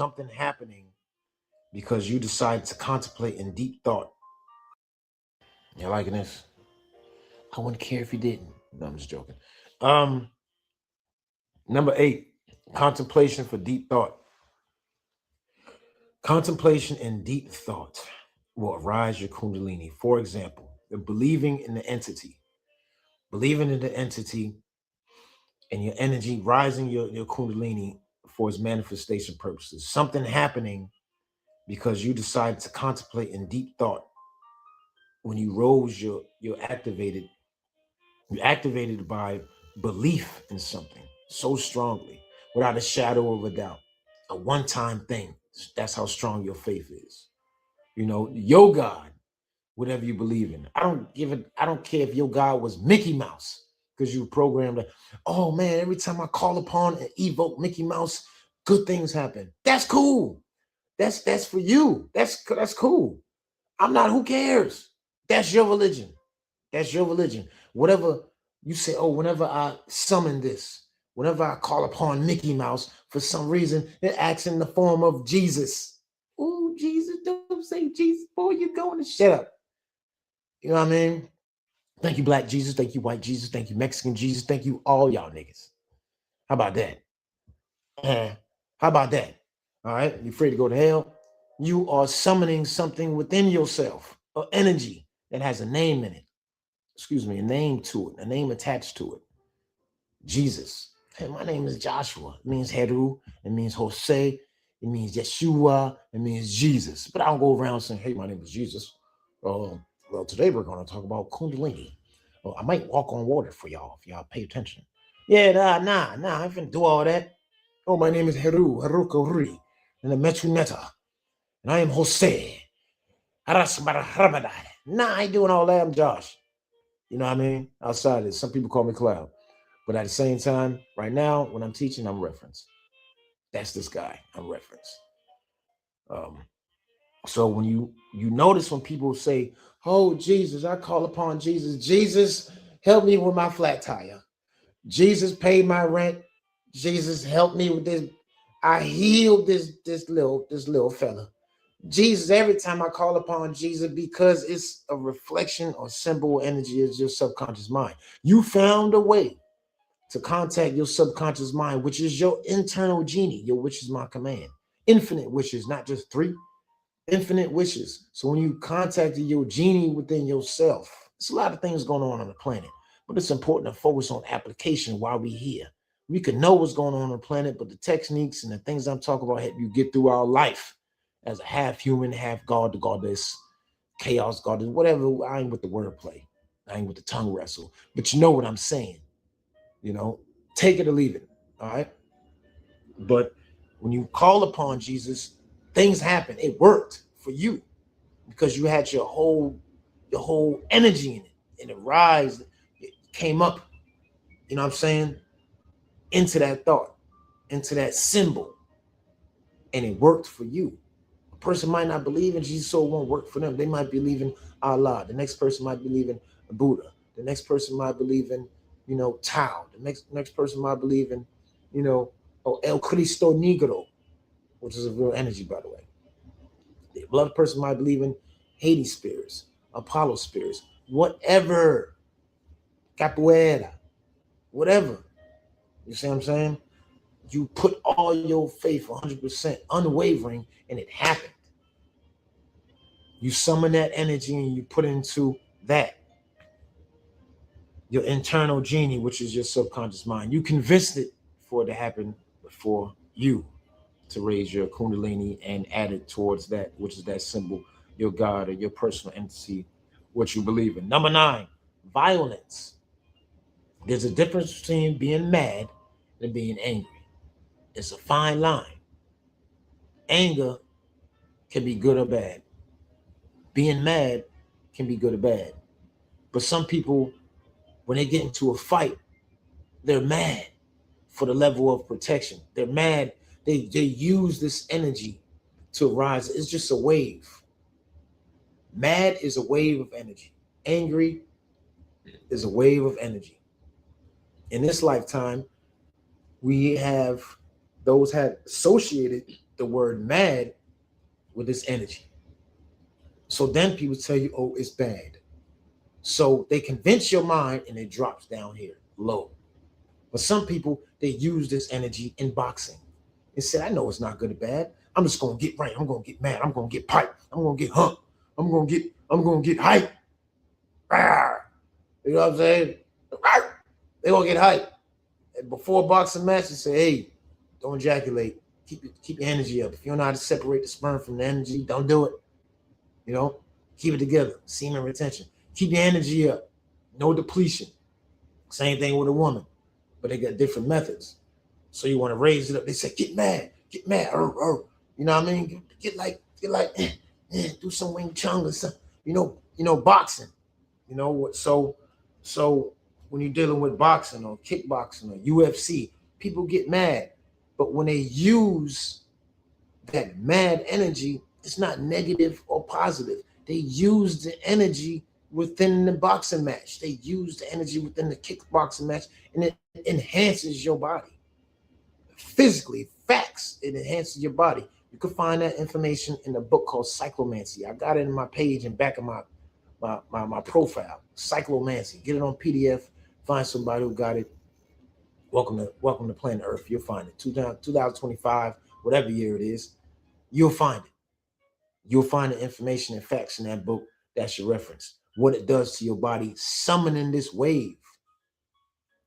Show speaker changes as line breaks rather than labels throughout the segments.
something happening because you decided to contemplate in deep thought. You liking this? I wouldn't care if you didn't. No, I'm just joking. Number 8, contemplation for deep thought. Contemplation and deep thought will arise your Kundalini. For example, believing in the entity and your energy, rising your Kundalini for its manifestation purposes. Something happening because you decided to contemplate in deep thought. When you rose, you're activated. You're activated by belief in something so strongly, without a shadow of a doubt. A one-time thing. That's how strong your faith is. You know, your God, whatever you believe in. I don't care if your God was Mickey Mouse, because you programmed that. Oh man, every time I call upon and evoke Mickey Mouse, good things happen. That's cool. That's for you. That's cool. I'm not, who cares? That's your religion. That's your religion. Whatever you say, oh, whenever I summon this, whenever I call upon Mickey Mouse, for some reason, it acts in the form of Jesus. Oh, Jesus, don't say Jesus, boy, you're going to shut up. You know what I mean? Thank you, Black Jesus. Thank you, White Jesus. Thank you, Mexican Jesus. Thank you, all y'all niggas. How about that? How about that? All right? You afraid to go to hell? You are summoning something within yourself, an energy that has a name in it. Excuse me, a name to it, a name attached to it. Jesus. Hey, my name is Joshua. It means Heru. It means Jose. It means Yeshua. It means Jesus. But I don't go around saying, hey, my name is Jesus. Well, today we're going to talk about Kundalini. Well, I might walk on water for y'all if y'all pay attention. Yeah, nah. I ain't finna do all that. Oh, my name is Heru Kori, and the Metruneta. And I am Jose. Nah, I ain't doing all that. I'm Josh. You know what I mean? Outside of it, some people call me Cloud. But at the same time, right now, when I'm teaching, I'm reference. That's this guy. I'm reference. So when you notice when people say, oh, Jesus, I call upon Jesus. Jesus, help me with my flat tire. Jesus paid my rent. Jesus, help me with this. I healed this little fella. Jesus, every time I call upon Jesus, because it's a reflection or symbol energy is your subconscious mind. You found a way to contact your subconscious mind, which is your internal genie, your wish is my command. Infinite wishes, not just 3. Infinite wishes. So when you contacted your genie within yourself, there's a lot of things going on the planet, but it's important to focus on application while we're here. We can know what's going on the planet, but the techniques and the things I'm talking about help you get through our life as a half human, half god, the goddess, chaos goddess, whatever. I ain't with the wordplay. I ain't with the tongue wrestle, but you know what I'm saying. You know, take it or leave it. All right. But when you call upon Jesus, things happen. It worked for you because you had your whole energy in it, and it rise, it came up, you know what I'm saying, into that thought, into that symbol, and it worked for you. A person might not believe in Jesus, so it won't work for them. They might believe in Allah. The next person might believe in Buddha. The next person might believe in, Tao. The next person might believe in, El Cristo Negro, which is a real energy, by the way. The other person might believe in Hades spirits, Apollo spirits, whatever, capoeira, whatever. You see what I'm saying? You put all your faith 100% unwavering, and it happened. You summon that energy and you put into that, your internal genie, which is your subconscious mind. You convinced it for it to happen before you, to raise your Kundalini and add it towards that, which is that symbol, your God or your personal entity, what you believe in. Number 9, violence. There's a difference between being mad and being angry. It's a fine line. Anger can be good or bad. Being mad can be good or bad. But some people, when they get into a fight, they're mad for the level of protection. They're mad. They use this energy to rise. It's just a wave. Mad is a wave of energy. Angry is a wave of energy. In this lifetime, we have those had associated the word mad with this energy. So then people tell you, oh, it's bad. So they convince your mind and it drops down here low. But some people, they use this energy in boxing. They said, I know it's not good or bad. I'm just gonna get right. I'm gonna get mad. I'm gonna get piped. I'm gonna get humped. I'm gonna get hyped. You know what I'm saying? They gonna get hyped. And before a boxing match, they say, hey, don't ejaculate. Keep your energy up. If you don't know how to separate the sperm from the energy, don't do it. You know, keep it together. Semen retention. Keep your energy up. No depletion. Same thing with a woman, but they got different methods. So you want to raise it up. They say, get mad. You know what I mean? Get like, do some Wing Chun or something. Boxing. So when you're dealing with boxing or kickboxing or UFC, people get mad. But when they use that mad energy, it's not negative or positive. They use the energy within the boxing match. They use the energy within the kickboxing match, and it enhances your body. Physically, facts, it enhances your body. You can find that information in a book called Cyclomancy. I got it in my page and back of my profile. Cyclomancy. Get it on PDF. Find somebody who got it. Welcome to Planet Earth. You'll find it. 2025, whatever year it is, you'll find it. You'll find the information and facts in that book. That's your reference. What it does to your body, summoning this wave.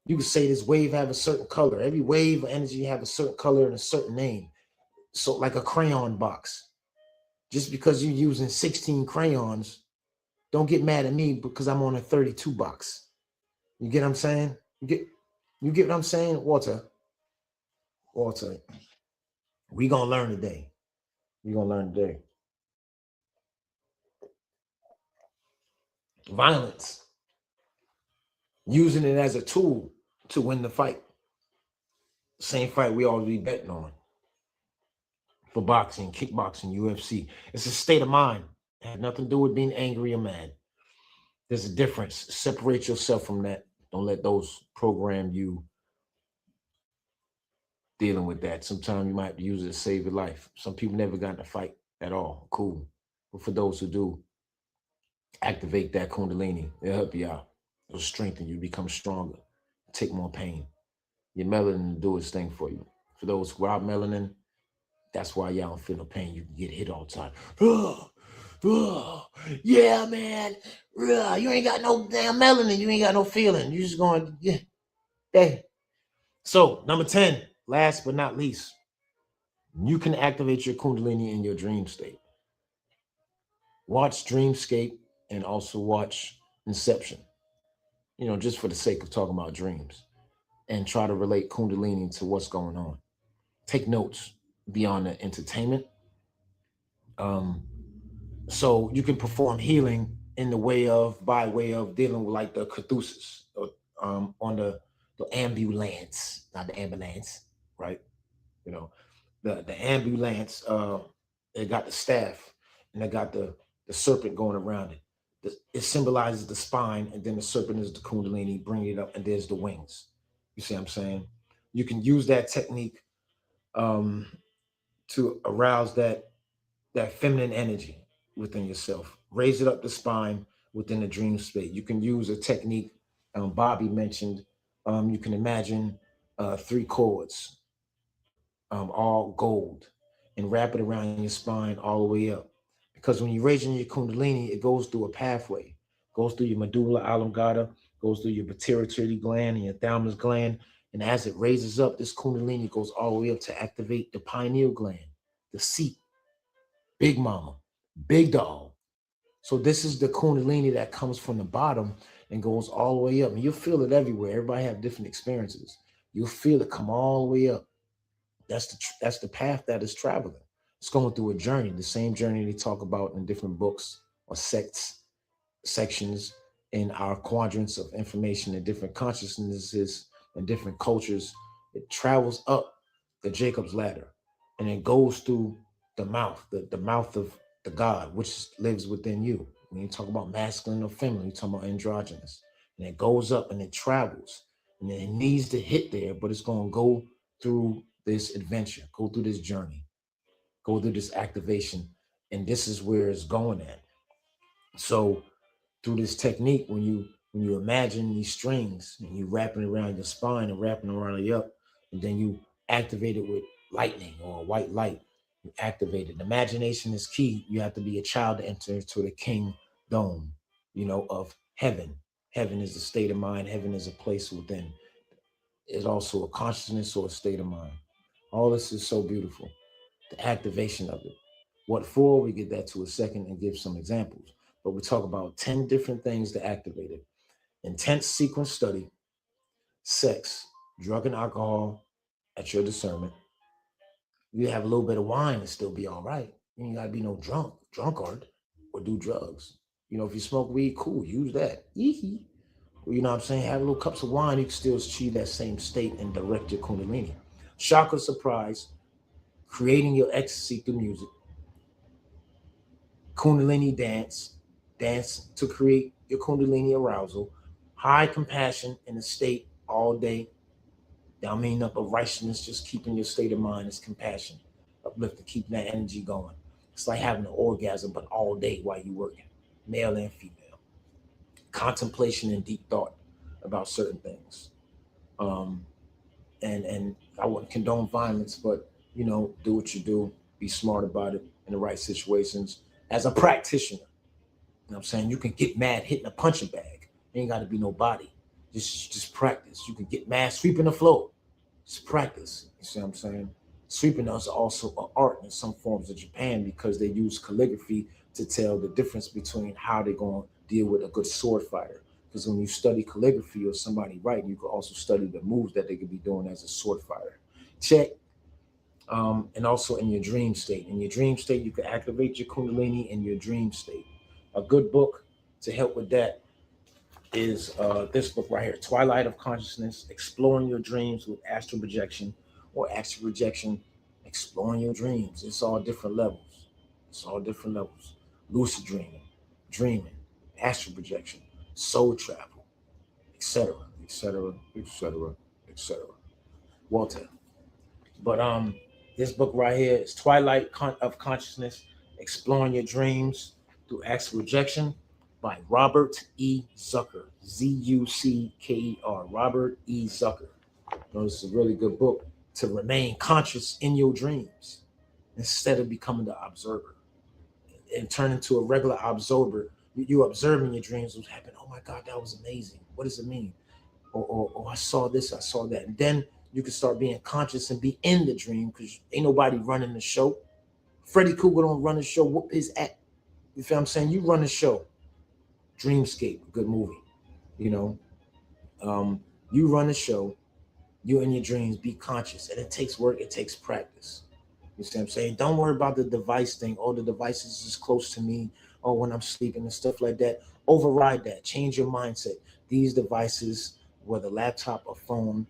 You could say this wave have a certain color. Every wave of energy have a certain color and a certain name. So like a crayon box. Just because you're using 16 crayons, don't get mad at me because I'm on a 32 box. You get what I'm saying? You get what I'm saying? Walter, we gonna learn today. Violence. Using it as a tool to win the fight. Same fight we always be betting on. For boxing, kickboxing, UFC. It's a state of mind. It had nothing to do with being angry or mad. There's a difference. Separate yourself from that. Don't let those program you dealing with that. Sometimes you might use it to save your life. Some people never got in a fight at all. Cool. But for those who do, activate that Kundalini. It'll help you out. It'll strengthen you, become stronger, take more pain. Your melanin will do its thing for you. For those who are melanin, that's why y'all don't feel no pain. You can get hit all the time. Yeah, man. You ain't got no damn melanin. You ain't got no feeling. You just going, yeah. Hey. So, number 10, last but not least, you can activate your Kundalini in your dream state. Watch Dreamscape and also watch Inception. Just for the sake of talking about dreams. And try to relate Kundalini to what's going on. Take notes beyond the entertainment. So you can perform healing by way of dealing with like the catharsis on the ambulance, not the ambulance, right? The ambulance. They got the staff and they got the serpent going around it. It symbolizes the spine, and then the serpent is the Kundalini, bringing it up, and there's the wings. You see what I'm saying? You can use that technique to arouse that feminine energy within yourself. Raise it up the spine within the dream state. You can use a technique Bobby mentioned. You can imagine 3 chords, all gold, and wrap it around your spine all the way up. Because when you're raising your Kundalini, it goes through a pathway. Goes through your medulla oblongata, goes through your pituitary gland and your thalamus gland. And as it raises up, this Kundalini goes all the way up to activate the pineal gland, the seat, big mama, big dog. So this is the Kundalini that comes from the bottom and goes all the way up. And you'll feel it everywhere. Everybody have different experiences. You'll feel it come all the way up. That's the path that is traveling. It's going through a journey, the same journey they talk about in different books or sections in our quadrants of information and different consciousnesses and different cultures. It travels up the Jacob's ladder, and it goes through the mouth, the mouth of the God, which lives within you. When you talk about masculine or feminine, you talk about androgynous. And it goes up and it travels. And it needs to hit there, but it's going to go through this adventure, go through this journey. go through this activation, and this is where it's going at. So through this technique, when you imagine these strings and you wrapping around your spine and wrapping around your up, and then you activate it with lightning or a white light, you activate it. Imagination is key. You have to be a child to enter into the kingdom, of heaven. Heaven is a state of mind. Heaven is a place within. It's also a consciousness or a state of mind. All this is so beautiful. The activation of it. What for? We get that to a second and give some examples. But we talk about 10 different things to activate it. Intense sequence study, sex, drug and alcohol at your discernment. You have a little bit of wine and still be all right. You ain't gotta be no drunkard, or do drugs. If you smoke weed, cool, use that. Yee. You know what I'm saying? Have little cups of wine, you can still achieve that same state and direct your Kundalini. Shock or surprise, creating your ecstasy through music. Kundalini dance to create your Kundalini arousal. High compassion in a state all day. I mean, up of righteousness, just keeping your state of mind is compassion, uplifting, keeping that energy going. It's like having an orgasm, but all day while you're working, male and female. Contemplation and deep thought about certain things. Um, and I wouldn't condone violence, but do what you do, be smart about it in the right situations. As a practitioner, what I'm saying? You can get mad hitting a punching bag. You ain't got to be nobody. Just practice. You can get mad sweeping the floor. Just practice. You see what I'm saying? Sweeping is also an art in some forms of Japan because they use calligraphy to tell the difference between how they're going to deal with a good sword fighter. Because when you study calligraphy or somebody writing, you can also study the moves that they could be doing as a sword fighter. Check. And also in your dream state. In your dream state, you can activate your Kundalini in your dream state. A good book to help with that is this book right here, Twilight of Consciousness, Exploring Your Dreams with Astral Projection, or Astral Projection, Exploring Your Dreams. It's all different levels. It's all different levels. Lucid dreaming, astral projection, soul travel, etc., etc., etc., etc. Walter. But this book right here is Twilight of Consciousness, Exploring Your Dreams Through Astral Projection by Robert E. Zucker, Zucker. Robert E. Zucker. This is a really good book to remain conscious in your dreams instead of becoming the observer and turn into a regular observer. You're observing your dreams. What's happening? Oh my God, that was amazing. What does it mean? Or I saw this, I saw that. And then you can start being conscious and be in the dream because ain't nobody running the show. Freddy Krueger don't run the show. Whoop his act. You feel what I'm saying? You run the show. Dreamscape, good movie. You know, you run the show. You in your dreams, be conscious. And it takes work. It takes practice. You see what I'm saying? Don't worry about the device thing. Oh, the device is just close to me. Oh, when I'm sleeping and stuff like that. Override that. Change your mindset. These devices, whether laptop or phone,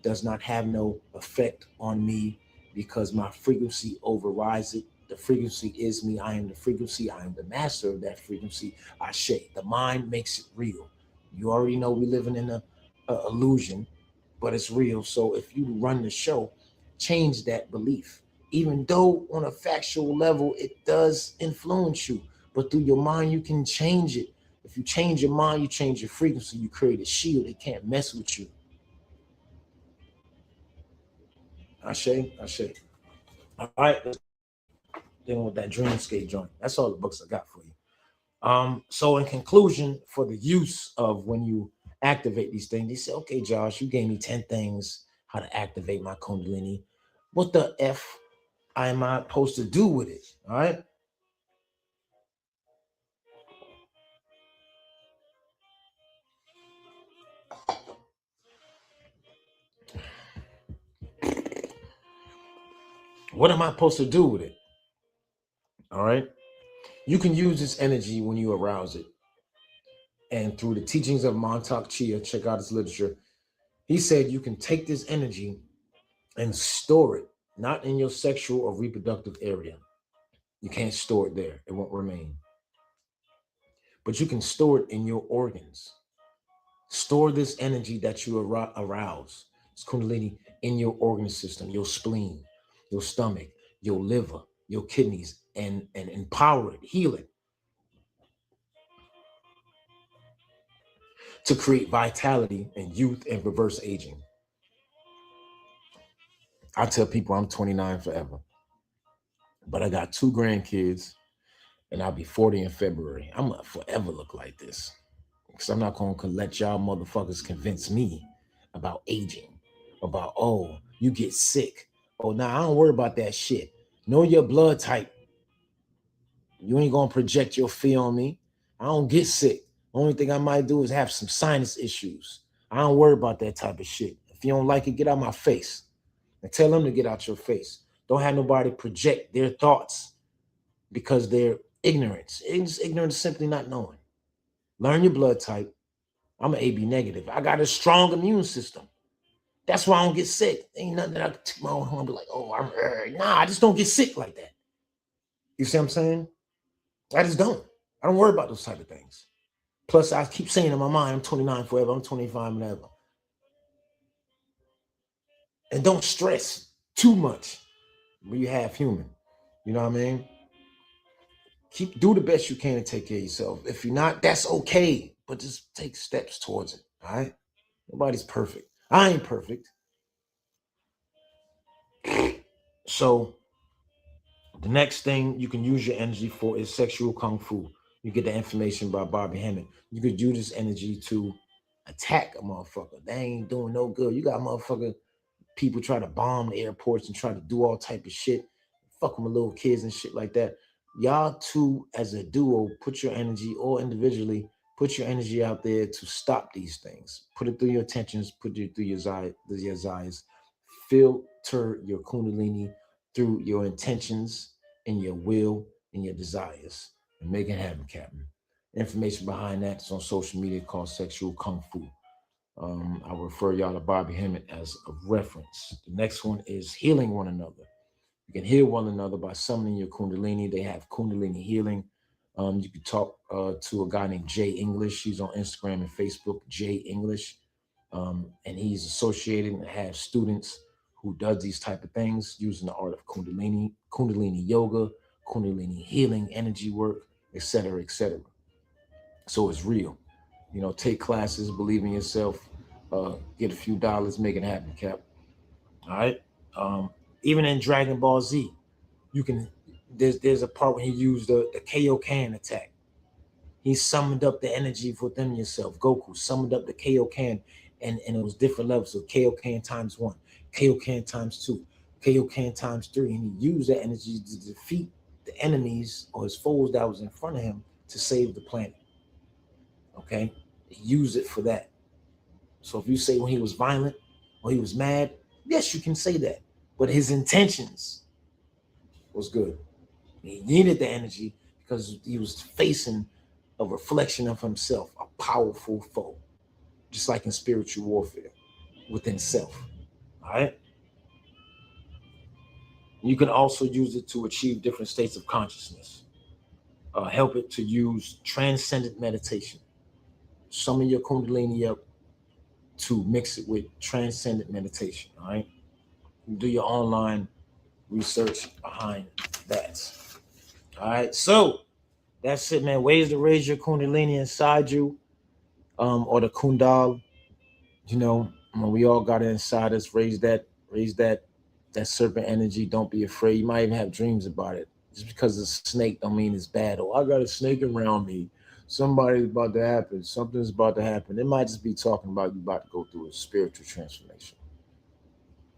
does not have no effect on me because my frequency overrides it. The frequency is me. I am the frequency. I am the master of that frequency. I shake. The mind makes it real. You already know we're living in a illusion, but it's real. So if you run the show, change that belief. Even though on a factual level, it does influence you, but through your mind, you can change it. If you change your mind, you change your frequency, you create a shield. It can't mess with you. I say. All right, let's dealing with that dreamscape joint. That's all the books I got for you. So in conclusion, for the use of when you activate these things, they say, okay, Josh, you gave me 10 things how to activate my Kundalini. What the F am I supposed to do with it? All right. What am I supposed to do with it? All right. You can use this energy when you arouse it. And through the teachings of Montauk Chia, check out his literature. He said you can take this energy and store it, not in your sexual or reproductive area. You can't store it there. It won't remain. But you can store it in your organs. Store this energy that you arouse, this Kundalini, in your organ system, your spleen, your stomach, your liver. your kidneys and empower it, heal it, to create vitality and youth and reverse aging. I tell people I'm 29 forever, but I got 2 grandkids and I'll be 40 in February. I'm gonna forever look like this because I'm not gonna let y'all motherfuckers convince me about aging, about, oh, you get sick. Oh, nah, I don't worry about that shit. Know your blood type. You ain't gonna project your fear on me. I don't get sick. Only thing I might do is have some sinus issues. I don't worry about that type of shit. If you don't like it, get out my face. And tell them to get out your face. Don't have nobody project their thoughts because they're ignorant. Ignorance is simply not knowing. Learn your blood type. I'm an AB negative. I got a strong immune system. That's why I don't get sick. Ain't nothing that I can take my own home and be like, oh, I just don't get sick like that. You see what I'm saying? I just don't. I don't worry about those type of things. Plus, I keep saying in my mind, I'm 29 forever. I'm 25 whenever. And don't stress too much when you have human. You know what I mean? Do the best you can to take care of yourself. If you're not, that's okay. But just take steps towards it. All right? Nobody's perfect. I ain't perfect. So the next thing you can use your energy for is sexual kung fu. You get the information by Bobby Hammond. You could use this energy to attack a motherfucker. They ain't doing no good. You got motherfucker people try to bomb the airports and try to do all type of shit, fucking with little kids and shit like that. Y'all two as a duo, put your energy, or individually, put your energy out there to stop these things. Put it through your intentions, put it through your desires. Filter your Kundalini through your intentions and your will and your desires. And make it happen, Captain. Information behind that is on social media called Sexual Kung Fu. I refer y'all to Bobby Hammond as a reference. The next one is healing one another. You can heal one another by summoning your Kundalini. They have Kundalini healing. You can talk to a guy named Jay English. He's on Instagram and Facebook, Jay English. And he's associated and has students who does these type of things using the art of Kundalini yoga, Kundalini healing, energy work, etc., etc. So it's real. You know, take classes, believe in yourself, get a few dollars, make it happen, Cap. All right. Even in Dragon Ball Z, you can. There's a part where he used the Kaioken attack. He summoned up the energy within yourself. Goku summoned up the Kaioken, and it was different levels. So Kaioken times 1, Kaioken times 2, Kaioken times 3, and he used that energy to defeat the enemies or his foes that was in front of him to save the planet. Okay, he used it for that. So if you say when he was violent or he was mad, yes, you can say that. But his intentions was good. He needed the energy because he was facing a reflection of himself, a powerful foe, just like in spiritual warfare within self. All right. You can also use it to achieve different states of consciousness. Help it to use transcendent meditation. Summon your Kundalini up to mix it with transcendent meditation. All right. Do your online research behind that. All right. So that's it, man. Ways to raise your Kundalini inside you, or the Kundal. You know, we all got it inside us. Raise that serpent energy. Don't be afraid. You might even have dreams about it. Just because it's a snake don't mean it's bad. Oh, I got a snake around me. Somebody's about to happen. Something's about to happen. It might just be talking about you about to go through a spiritual transformation.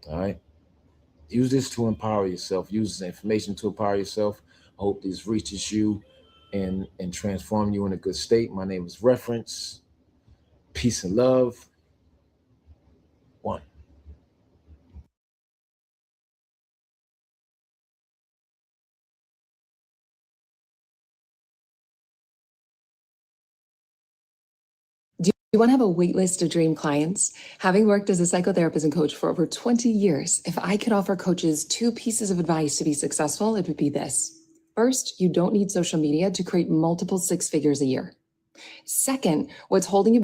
All right. Use this to empower yourself. Use this information to empower yourself. I hope this reaches you and transform you in a good state. My name is Reference. Peace and love. 1.
Do you want to have a wait list of dream clients? Having worked as a psychotherapist and coach for over 20 years, if I could offer coaches 2 pieces of advice to be successful, it would be this. First, you don't need social media to create multiple 6 figures a year. Second, what's holding you